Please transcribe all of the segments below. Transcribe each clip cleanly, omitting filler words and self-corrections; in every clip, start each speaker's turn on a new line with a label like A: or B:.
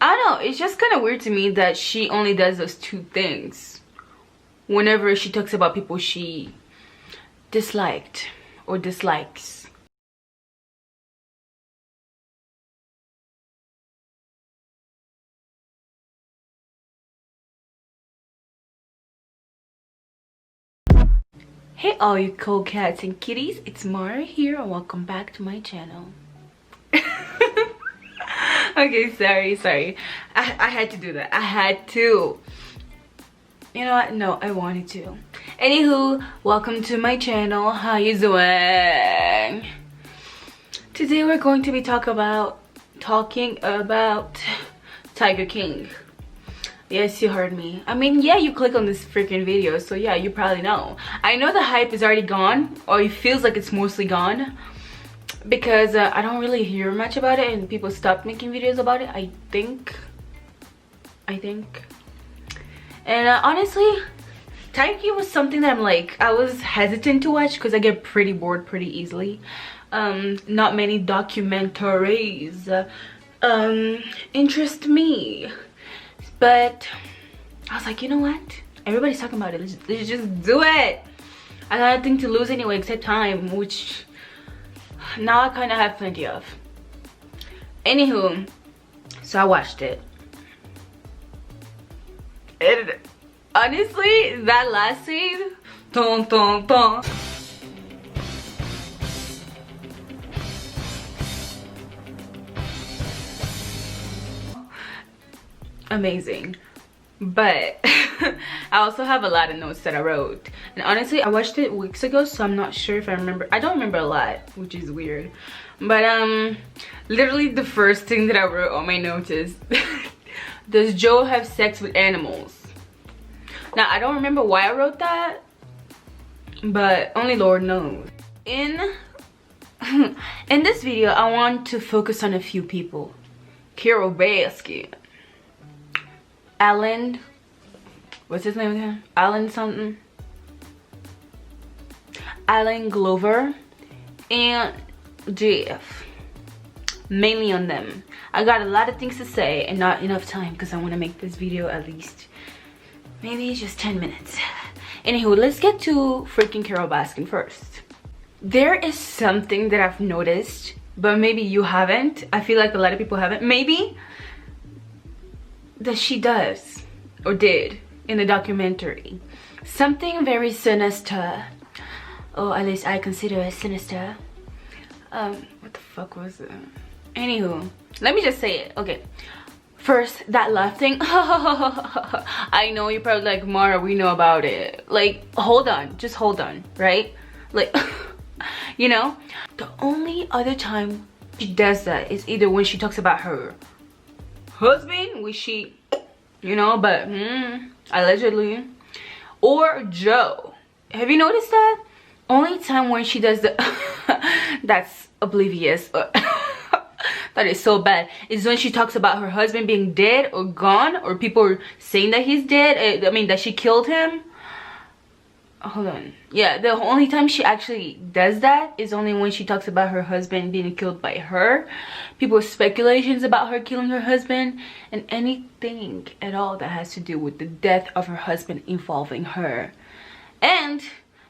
A: I don't know, it's just kind of weird to me that she only does those two things whenever she talks about people she disliked or dislikes. Hey all you cool cats and kitties, it's Mara here and welcome back to my channel. Okay, sorry. I had to do that. I had to. You know what? No, I wanted to. Anywho, welcome to my channel. How you doing? Today we're going to be talking about Tiger King. Yes, you heard me. I mean, yeah, you click on this freaking video, so yeah, you probably know. I know the hype is already gone, or it feels like it's mostly gone, because I don't really hear much about it and people stopped making videos about it, I think. And honestly, Tiger King was something that I was hesitant to watch because I get pretty bored pretty easily. Not many documentaries interest me. But I was like, you know what? Everybody's talking about it. Let's just do it. I got nothing to lose anyway except time, which now I kind of have plenty of. Anywho, so I watched it. And honestly, that last scene, dun, dun, dun. Amazing. But I also have a lot of notes that I wrote, and honestly I watched it weeks ago, so I'm not sure if I remember. I don't remember a lot, which is weird. But literally the first thing that I wrote on my notes is does Joe have sex with animals? Now I don't remember why I wrote that, but only Lord knows. In this video I want to focus on a few people. Carole Baskin, Alan, what's his name again? Alan something. Alan Glover and Jeff. Mainly on them. I got a lot of things to say and not enough time because I want to make this video at least maybe just 10 minutes. Anywho, let's get to freaking Carole Baskin first. There is something that I've noticed, but maybe you haven't. I feel like a lot of people haven't. Maybe that she does or did in the documentary. Something very sinister. Or at least I consider it sinister. What the fuck was it? Anywho, let me just say it. Okay. First, that laugh thing. I know you're probably like, Mara, we know about it. Like, hold on. Just hold on, right? Like, you know? The only other time she does that is either when she talks about her husband, which she, you know, but allegedly, or Joe. Have you noticed that? Only time when she does the that's oblivious, that is so bad, is when she talks about her husband being dead or gone, or people are saying that he's dead. I mean that she killed him. Hold on. Yeah, the only time she actually does that is only when she talks about her husband being killed by her. People's speculations about her killing her husband, and anything at all that has to do with the death of her husband involving her. And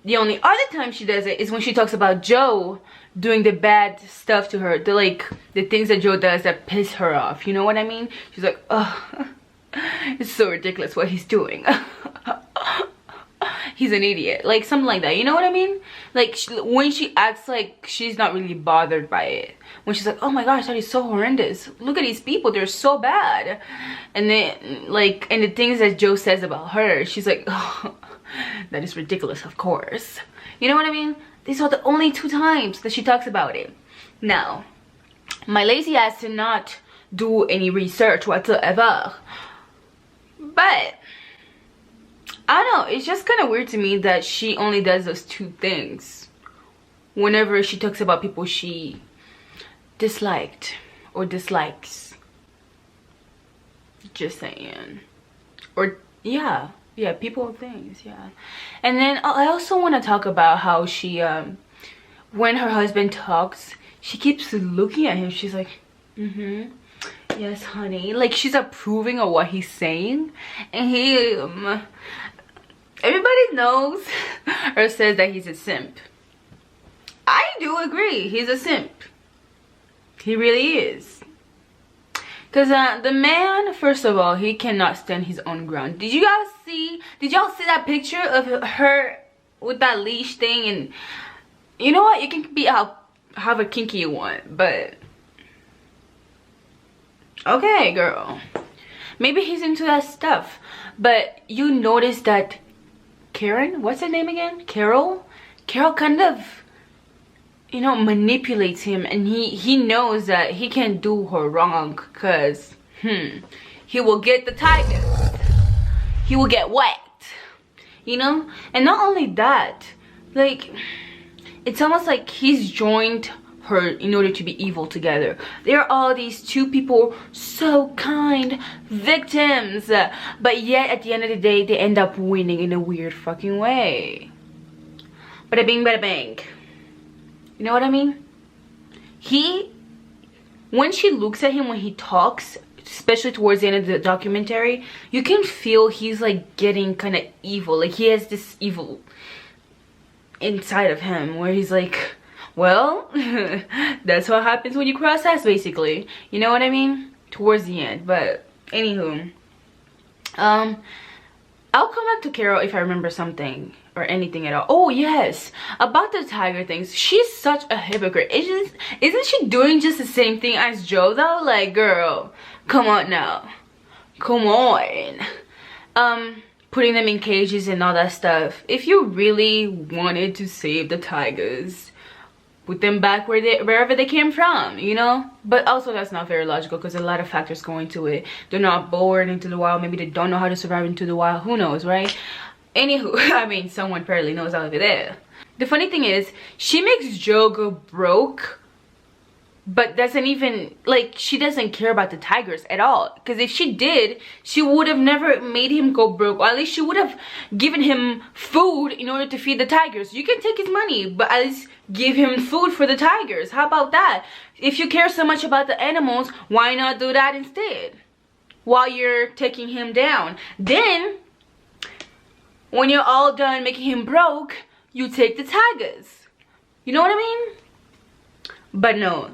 A: the only other time she does it is when she talks about Joe doing the bad stuff to her. The things that Joe does that piss her off. You know what I mean? She's like, oh, it's so ridiculous what he's doing. He's an idiot, like something like that, you know what I mean? Like when she acts like she's not really bothered by it, when she's like, oh my gosh, that is so horrendous, look at these people, they're so bad. And then and the things that Joe says about her, she's like, oh, that is ridiculous, of course, you know what I mean? These are the only two times that she talks about it. Now my lazy ass did not do any research whatsoever, but I don't know, it's just kind of weird to me that she only does those two things whenever she talks about people she disliked or dislikes. Just saying. Or yeah, people and things, yeah. And then I also want to talk about how she when her husband talks, she keeps looking at him. She's like, yes honey, like she's approving of what he's saying. And he everybody knows or says that he's a simp. I do agree, he's a simp. He really is. Because the man, first of all, he cannot stand his own ground. Did y'all see that picture of her with that leash thing? And you know what, you can be however kinky you want, but okay girl, maybe he's into that stuff. But you notice that Karen, what's her name again, Carol kind of, you know, manipulates him, and he knows that he can do her wrong, because he will get the tigers, he will get wet, you know. And not only that, like, it's almost like he's joined her in order to be evil together. There are all these two people, so kind, victims, but yet at the end of the day they end up winning in a weird fucking way. Bada bing bada bang. You know what I mean? When she looks at him, when he talks, especially towards the end of the documentary, you can feel he's like getting kind of evil. Like he has this evil inside of him where he's like, well, that's what happens when you cross us, basically. You know what I mean? Towards the end. But anywho, I'll come back to Carol if I remember something or anything at all. Oh yes, about the tiger things, she's such a hypocrite. Isn't she doing just the same thing as Joe though? Like, girl, come on now, come on. Putting them in cages and all that stuff. If you really wanted to save the tigers, put them back wherever they came from, you know. But also that's not very logical, because a lot of factors go into it. They're not born into the wild, maybe they don't know how to survive into the wild, who knows, right? Anywho, I mean, someone barely knows out over there. The funny thing is, she makes Joe go broke, but doesn't even, like, she doesn't care about the tigers at all. Because if she did, she would have never made him go broke, or at least she would have given him food in order to feed the tigers. You can take his money, but at least give him food for the tigers. How about that? If you care so much about the animals, why not do that instead while you're taking him down? Then when you're all done making him broke, you take the tigers. You know what I mean? But no,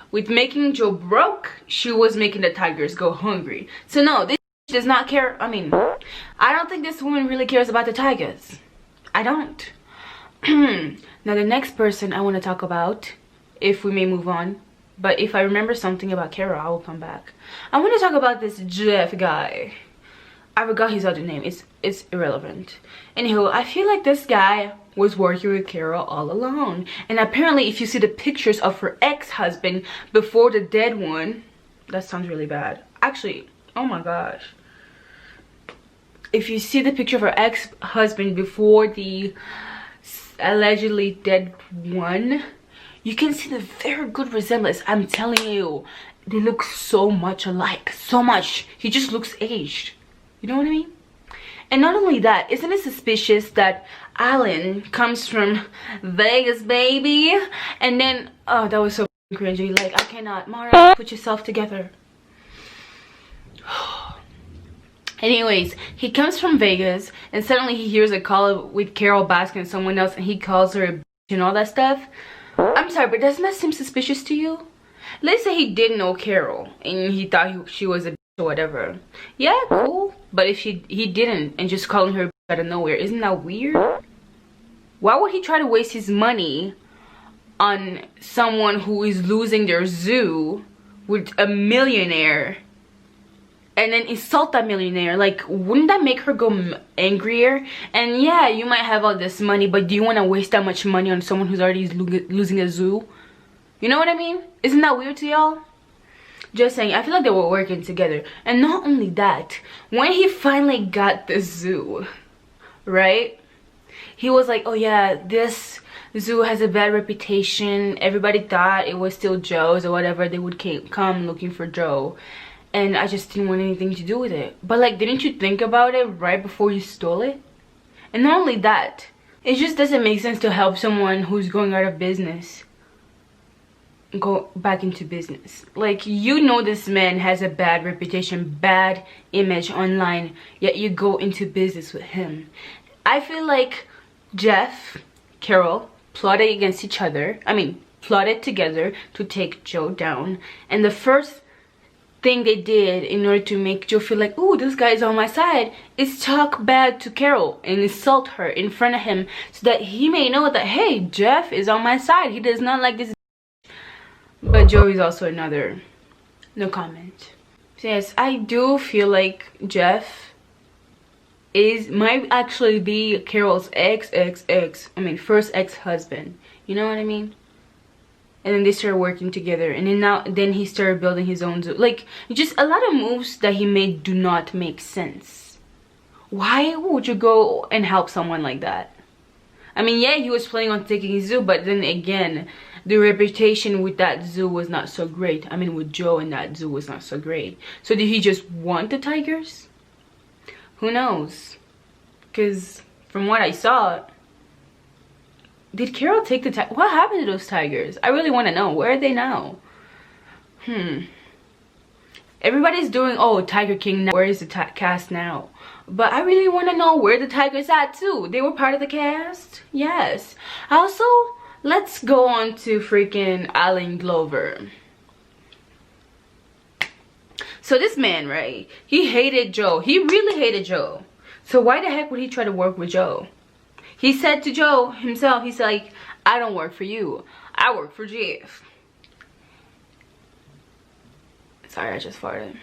A: with making Joe broke, she was making the tigers go hungry. So no, this does not care. I mean, I don't think this woman really cares about the tigers. I don't. Now the next person I want to talk about, if we may move on, but if I remember something about Carol, I will come back. I want to talk about this Jeff guy. I forgot his other name. It's irrelevant. Anywho, I feel like this guy was working with Carol all along. And apparently, if you see the pictures of her ex-husband before the dead one, that sounds really bad. Actually, oh my gosh. If you see the picture of her ex-husband before the allegedly dead one, you can see the very good resemblance. I'm telling you, they look so much alike. So much. He just looks aged. You know what I mean? And not only that, isn't it suspicious that Alan comes from Vegas, baby? And then, oh, that was so cringy. Like, I cannot. Mara, put yourself together. Anyways, he comes from Vegas, and suddenly he hears a call with Carol Baskin and someone else, and he calls her a bitch and all that stuff. I'm sorry, but doesn't that seem suspicious to you? Let's say he didn't know Carol, and he thought she was a bitch or whatever. Yeah, cool. But if he didn't, and just calling her out of nowhere, isn't that weird? Why would he try to waste his money on someone who is losing their zoo with a millionaire, and then insult that millionaire? Like, wouldn't that make her go angrier? And yeah, you might have all this money, but do you want to waste that much money on someone who's already losing a zoo? You know what I mean? Isn't that weird to y'all? Just saying, I feel like they were working together. And not only that, when he finally got the zoo, right? He was like, oh yeah, this zoo has a bad reputation. Everybody thought it was still Joe's or whatever. They would come looking for Joe. And I just didn't want anything to do with it. But like, didn't you think about it right before you stole it? And not only that, it just doesn't make sense to help someone who's going out of business go back into business. Like, you know this man has a bad reputation, bad image online, yet you go into business with him. I feel like Jeff, Carol plotted against each other. I mean, plotted together to take Joe down. And the first thing they did in order to make Joe feel like, oh, this guy is on my side, is talk bad to Carol and insult her in front of him, so that he may know that, hey, Jeff is on my side. He does not like this. But Joe is also another. No comment. So yes, I do feel like Jeff might actually be Carol's first ex-husband. You know what I mean? And then they started working together, and then he started building his own zoo. Like, just a lot of moves that he made do not make sense. Why would you go and help someone like that? I mean, yeah, he was planning on taking his zoo, but then again, the reputation with that zoo was not so great. I mean, with Joe and that zoo was not so great. So did he just want the tigers? Who knows? Because from what I saw, did Carol take the tigers? What happened to those tigers? I really want to know. Where are they now? Everybody's doing, oh, Tiger King now. Where is the cast now? But I really want to know where the tigers at too. They were part of the cast? Yes. Also, let's go on to freaking Allen Glover. So this man, right? He hated Joe. He really hated Joe. So why the heck would he try to work with Joe? He said to Joe himself, he's like, I don't work for you. I work for Jeff. Sorry, I just farted.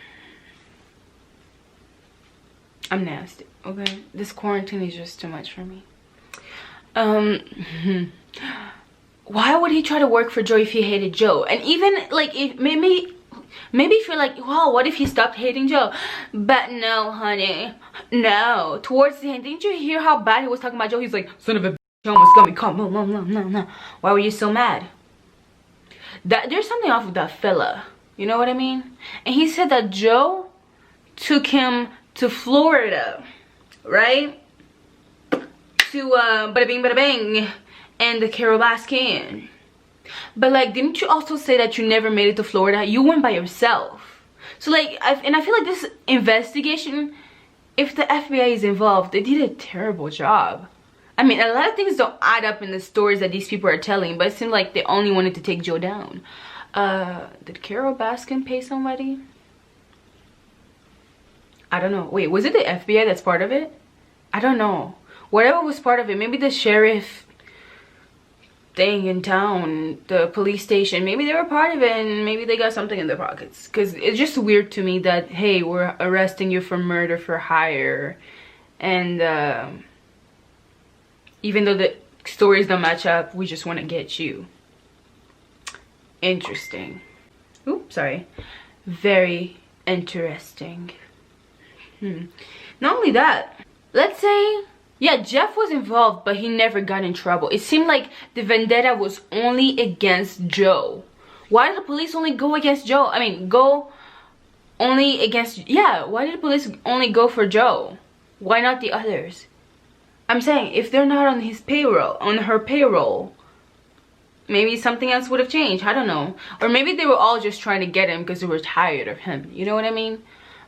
A: I'm nasty, okay? This quarantine is just too much for me. Why would he try to work for Joe if he hated Joe? And even, like, if maybe feel like, wow, what if he stopped hating Joe? But no, honey, no. Towards the end, didn't you hear how bad he was talking about Joe? He's like, son of a bitch, you almost got me caught. No. Why were you so mad? There's something off with that fella. You know what I mean? And he said that Joe took him to Florida, right? To bada bing bada bang and the Carol Baskin. But like, didn't you also say that you never made it to Florida? You went by yourself. So like, I feel like this investigation, if the FBI is involved, they did a terrible job. I mean, a lot of things don't add up in the stories that these people are telling, but it seemed like they only wanted to take Joe down. Did Carol Baskin pay somebody? I don't know. Wait, was it the FBI that's part of it? I don't know. Whatever was part of it, maybe the sheriff thing in town, the police station, maybe they were part of it and maybe they got something in their pockets. Because it's just weird to me that, hey, we're arresting you for murder for hire. And even though the stories don't match up, we just want to get you. Interesting. Oops, sorry. Very interesting. Not only that, let's say, yeah, Jeff was involved, but he never got in trouble. It seemed like the vendetta was only against Joe. Why did the police only go against Joe? I mean, go only against, yeah, why did the police only go for Joe? Why not the others? I'm saying, if they're not on his payroll, on her payroll, maybe something else would have changed. I don't know. Or maybe they were all just trying to get him because they were tired of him. You know what I mean?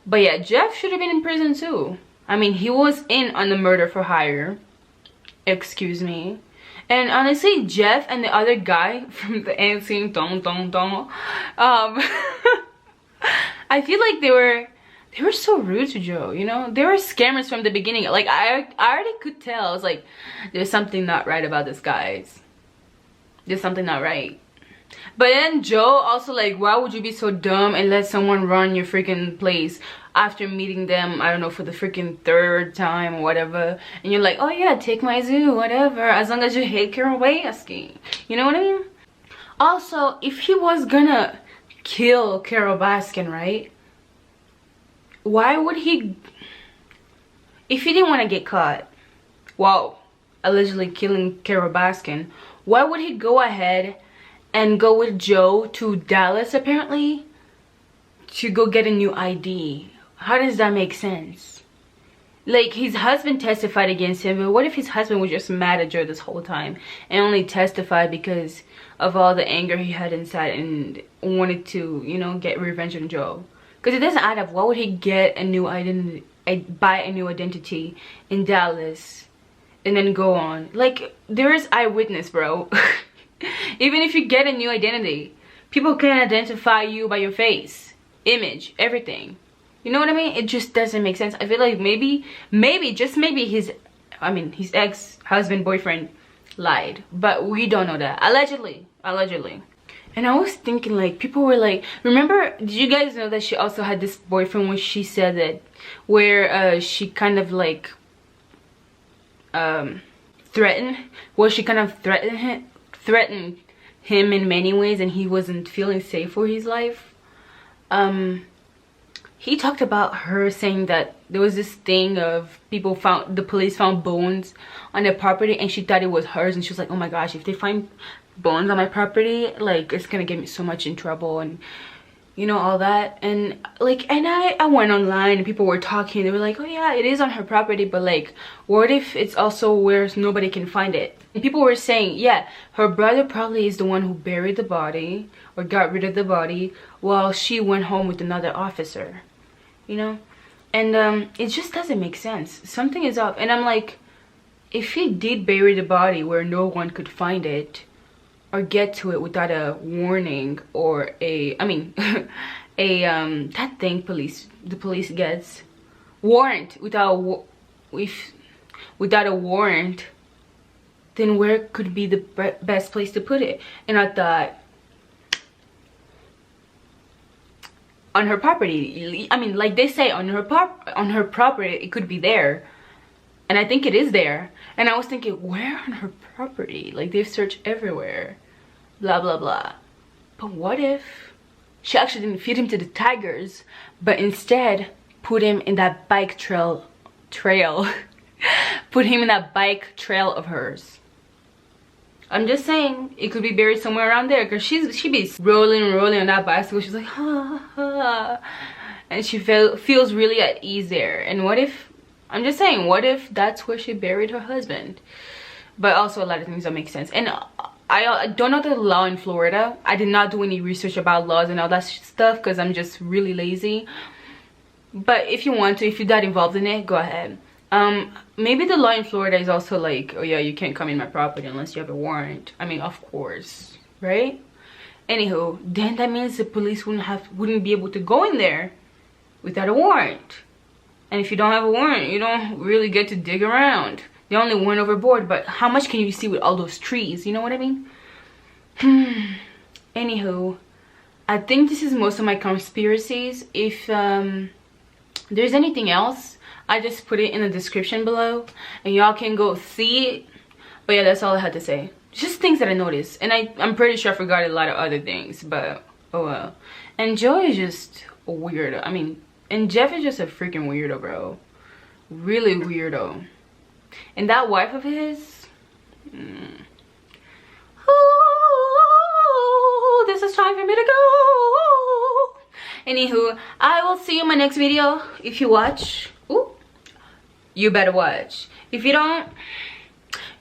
A: But yeah, Jeff should have been in prison too. I mean, he was in on the murder for hire. Excuse me. And honestly, Jeff and the other guy from the NSYNC, I feel like they were so rude to Joe, you know? They were scammers from the beginning. Like, I already could tell. I was like, there's something not right about this, guys. There's something not right. But then Joe also, like, why would you be so dumb and let someone run your freaking place after meeting them, I don't know, for the freaking third time or whatever, and you're like, oh yeah, take my zoo, whatever, as long as you hate Carol Baskin. You know what I mean? Also, if he was gonna kill Carol Baskin, right? Why would he, if he didn't want to get caught while allegedly killing Carol Baskin, why would he go ahead and go with Joe to Dallas, apparently, to go get a new ID? How does that make sense? Like, his husband testified against him, but what if his husband was just mad at Joe this whole time and only testified because of all the anger he had inside and wanted to, you know, get revenge on Joe? Because it doesn't add up. Why would he get a new identity, buy a new identity in Dallas and then go on? Like, there is eyewitness, bro. Even if you get a new identity, people can identify you by your face, image, everything. You know what I mean? It just doesn't make sense. I feel like maybe, just maybe his ex-husband, boyfriend lied. But we don't know that. Allegedly. And I was thinking, like, people were like, remember, did you guys know that she also had this boyfriend when she said that, where she kind of like, threatened him in many ways, and he wasn't feeling safe for his life. He talked about her saying that there was this thing of the police found bones on their property, and she thought it was hers, and she was like, oh my gosh, if they find bones on my property, like, it's gonna get me so much in trouble, and you know, all that. And like, and I went online and people were talking, they were like, oh yeah, it is on her property, but like, what if it's also where nobody can find it? And people were saying, yeah, her brother probably is the one who buried the body or got rid of the body while she went home with another officer, you know. And it just doesn't make sense. Something is up. And I'm like, if he did bury the body where no one could find it or get to it without a warning or that thing the police gets, warrant, without a warrant, then where could be the best place to put it? And I thought, on her property. I mean, like they say, on her property, it could be there. And I think it is there. And I was thinking, where on her property? Like, they've searched everywhere. Blah, blah, blah. But what if she actually didn't feed him to the tigers, but instead put him in that bike trail. Put him in that bike trail of hers. I'm just saying, it could be buried somewhere around there, because she be rolling on that bicycle. She's like, ha. And she feels really at ease there. And what if, I'm just saying, what if that's where she buried her husband? But also a lot of things don't make sense. And I don't know the law in Florida. I did not do any research about laws and all that stuff because I'm just really lazy. But if you want to, if you're that involved in it, go ahead. Maybe the law in Florida is also like, oh yeah, you can't come in my property unless you have a warrant. I mean, of course, right? Anywho, then that means the police wouldn't be able to go in there without a warrant. And if you don't have a warrant, you don't really get to dig around. They only went overboard, but how much can you see with all those trees? You know what I mean? Anywho, I think this is most of my conspiracies. If there's anything else, I just put it in the description below and y'all can go see it. But yeah, that's all I had to say. Just things that I noticed, and I'm pretty sure I forgot a lot of other things, but oh well. And Joe is just a weirdo. I mean, and Jeff is just a freaking weirdo, bro. Really weirdo. And that wife of his, oh, this is time for me to go. Anywho, I will see you in my next video. If you watch, ooh, you better watch. If you don't,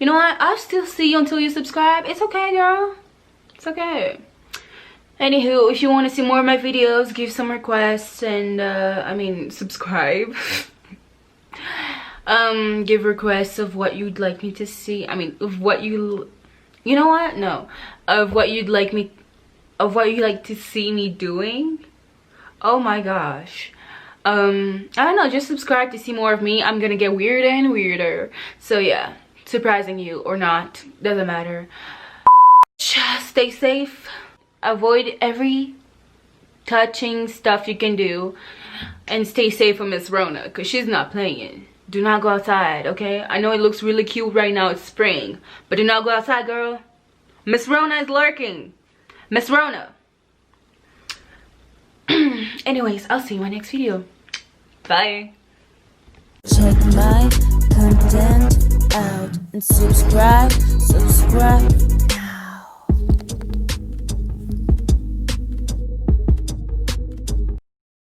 A: you know what, I'll still see you until you subscribe. It's okay, girl, it's okay. Anywho, if you want to see more of my videos, give some requests, and I mean, subscribe. Give requests of what you'd like me to see. I mean, of what you know what, no, of what you'd like me, of what you like to see me doing. Oh my gosh, I don't know, just subscribe to see more of me. I'm gonna get weirder and weirder. So yeah, surprising you or not, doesn't matter. Just stay safe, avoid every touching stuff you can do, and stay safe from Miss Rona, because she's not playing. Do not go outside, okay? I know it looks really cute right now, it's spring, but do not go outside, girl. Miss Rona is lurking. Miss Rona. Anyways, I'll see you in my next video. Bye.
B: Check my content out and subscribe.